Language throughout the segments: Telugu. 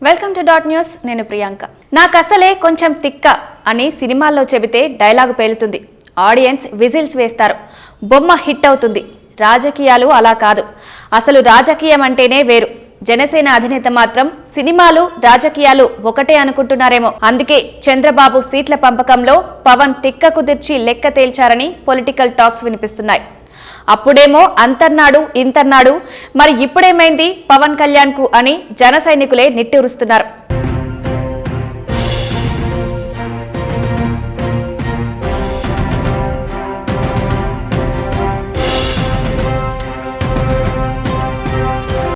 Welcome to dot news. నేను ప్రియాంక. నాకసలే కొంచెం తిక్క అని సినిమాల్లో చెబితే డైలాగు పేలుతుంది, ఆడియన్స్ విజిల్స్ వేస్తారు, బొమ్మ హిట్ అవుతుంది. రాజకీయాలు అలా కాదు. అసలు రాజకీయం అంటేనే వేరు. జనసేన అధినేత మాత్రం సినిమాలు రాజకీయాలు ఒకటే అనుకుంటున్నారేమో. అందుకే చంద్రబాబు సీట్ల పంపకంలో పవన్ తిక్క కుదిర్చి లెక్క తేల్చారని పొలిటికల్ టాక్స్ వినిపిస్తున్నాయి. అప్పుడేమో అంతర్నాడు ఇంతర్నాడు, మరి ఇప్పుడేమైంది పవన్ కళ్యాణ్ కు అని జన సైనికులే నిట్టూరుస్తున్నారు.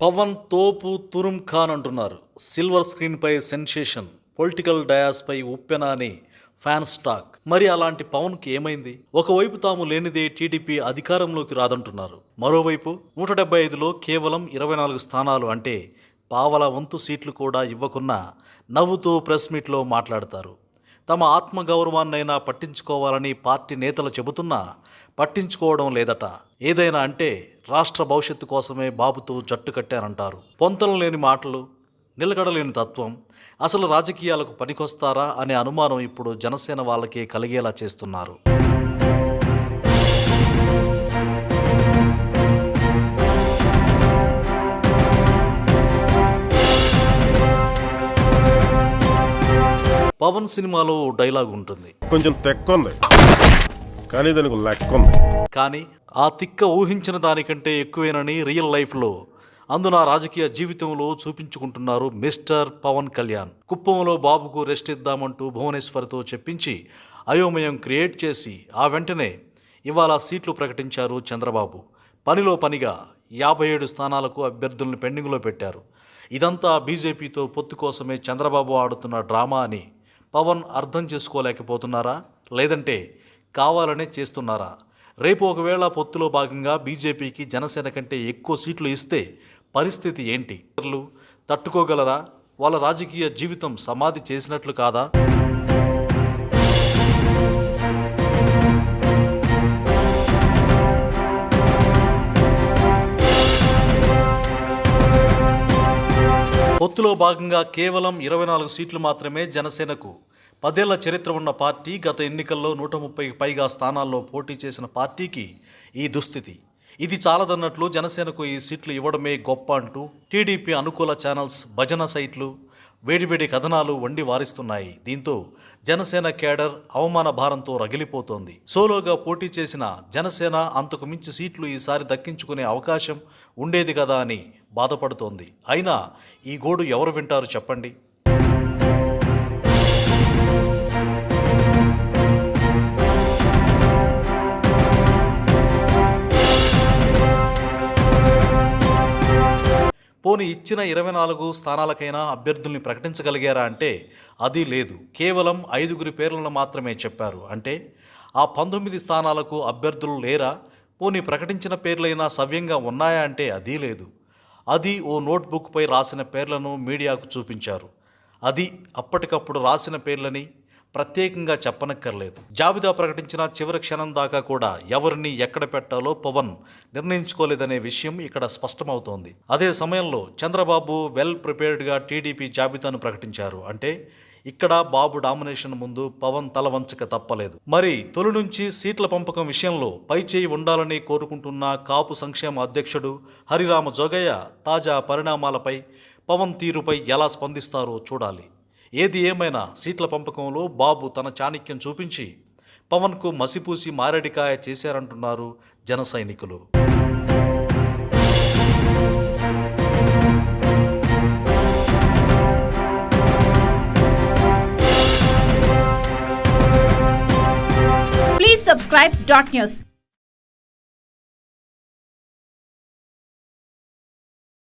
పవన్ తోపు తురుం ఖాన్ అంటున్నారు. సిల్వర్ స్క్రీన్ పై సెన్సేషన్, పొలిటికల్ డయాస్ పై ఉప్పెన అని ఫ్యాన్స్ టాక్. మరి అలాంటి పవన్ కి ఏమైంది? ఒకవైపు తాము లేనిదే టీడీపీ అధికారంలోకి రాదంటున్నారు. మరోవైపు 175లో కేవలం 24 స్థానాలు అంటే పావల వంతు సీట్లు కూడా ఇవ్వకున్నా నవ్వుతూ ప్రెస్ మీట్లో మాట్లాడతారు. తమ ఆత్మగౌరవాన్నైనా పట్టించుకోవాలని పార్టీ నేతలు చెబుతున్నా పట్టించుకోవడం లేదట. ఏదైనా అంటే రాష్ట్ర భవిష్యత్తు కోసమే బాబుతో జట్టు కట్టారంటారు. పొంతలు లేని మాటలు, నిలకడలేని తత్వం, అసలు రాజకీయాలకు పనికొస్తారా అనే అనుమానం ఇప్పుడు జనసేన వాళ్ళకే కలిగేలా చేస్తున్నారు. పవన్ సినిమాలో డైలాగ్ ఉంటుంది, కొంచెం తెక్కుంది కానీ దానికి లెక్కుంది. కానీ ఆ తిక్క ఊహించిన దానికంటే ఎక్కువేనని రియల్ లైఫ్లో, అందున రాజకీయ జీవితంలో చూపించుకుంటున్నారు మిస్టర్ పవన్ కళ్యాణ్. కుప్పంలో బాబుకు రెస్ట్ ఇద్దామంటూ భువనేశ్వర్తో చెప్పించి అయోమయం క్రియేట్ చేసి ఆ వెంటనే ఇవాళ సీట్లు ప్రకటించారు చంద్రబాబు. పనిలో పనిగా 57 స్థానాలకు అభ్యర్థులను పెండింగ్లో పెట్టారు. ఇదంతా బీజేపీతో పొత్తు కోసమే చంద్రబాబు ఆడుతున్న డ్రామా అని పవన్ అర్థం చేసుకోలేకపోతున్నారా, లేదంటే కావాలనే చేస్తున్నారా? రేపు ఒకవేళ పొత్తులో భాగంగా బీజేపీకి జనసేన కంటే ఎక్కువ సీట్లు ఇస్తే పరిస్థితి ఏంటి? తట్టుకోగలరా? వాళ్ళ రాజకీయ జీవితం సమాధి చేసినట్లు కాదా? పొత్తులో భాగంగా కేవలం 24 సీట్లు మాత్రమే జనసేనకు. 10 ఏళ్ల చరిత్ర ఉన్న పార్టీ, గత ఎన్నికల్లో 130కి పైగా స్థానాల్లో పోటీ చేసిన పార్టీకి ఈ దుస్థితి. ఇది చాలదన్నట్లు జనసేనకు ఈ సీట్లు ఇవ్వడమే గొప్ప అంటూ టీడీపీ అనుకూల ఛానల్స్ భజన సైట్లు వేడివేడి కథనాలు వండి వారిస్తున్నాయి. దీంతో జనసేన కేడర్ అవమాన భారంతో రగిలిపోతోంది. సోలోగా పోటీ చేసిన జనసేన అంతకు మించి సీట్లు ఈసారి దక్కించుకునే అవకాశం ఉండేది కదా అని బాధపడుతోంది. అయినా ఈ గోడు ఎవరు వింటారు చెప్పండి? పోనీ ఇచ్చిన 24 స్థానాలకైనా అభ్యర్థుల్ని ప్రకటించగలిగారా అంటే అది లేదు. కేవలం 5 పేర్లను మాత్రమే చెప్పారు. అంటే ఆ 19 స్థానాలకు అభ్యర్థులు లేరా? పోనీ ప్రకటించిన పేర్లైనా సవ్యంగా ఉన్నాయా అంటే అదీ లేదు. అది ఓ నోట్బుక్పై రాసిన పేర్లను మీడియాకు చూపించారు. అది అప్పటికప్పుడు రాసిన పేర్లని ప్రత్యేకంగా చెప్పనక్కర్లేదు. జాబితా ప్రకటించిన చివరి క్షణం దాకా కూడా ఎవరిని ఎక్కడ పెట్టాలో పవన్ నిర్ణయించుకోలేదనే విషయం ఇక్కడ స్పష్టమవుతోంది. అదే సమయంలో చంద్రబాబు వెల్ ప్రిపేర్డ్గా టీడీపీ జాబితాను ప్రకటించారు. అంటే ఇక్కడ బాబు డామినేషన్ ముందు పవన్ తల వంచక తప్పలేదు. మరి తొలి నుంచి సీట్ల పంపకం విషయంలో పైచేయి ఉండాలని కోరుకుంటున్న కాపు సంక్షేమ అధ్యక్షుడు హరిరామ జోగయ్య తాజా పరిణామాలపై పవన్ తీరుపై ఎలా స్పందిస్తారో చూడాలి. ఏది ఏమైనా సీట్ల పంపకంలో బాబు తన చాణక్యం చూపించి పవన్కు మసిపూసి మారేడికాయ చేశారంటున్నారు జన సైనికులు. Please subscribe dot news.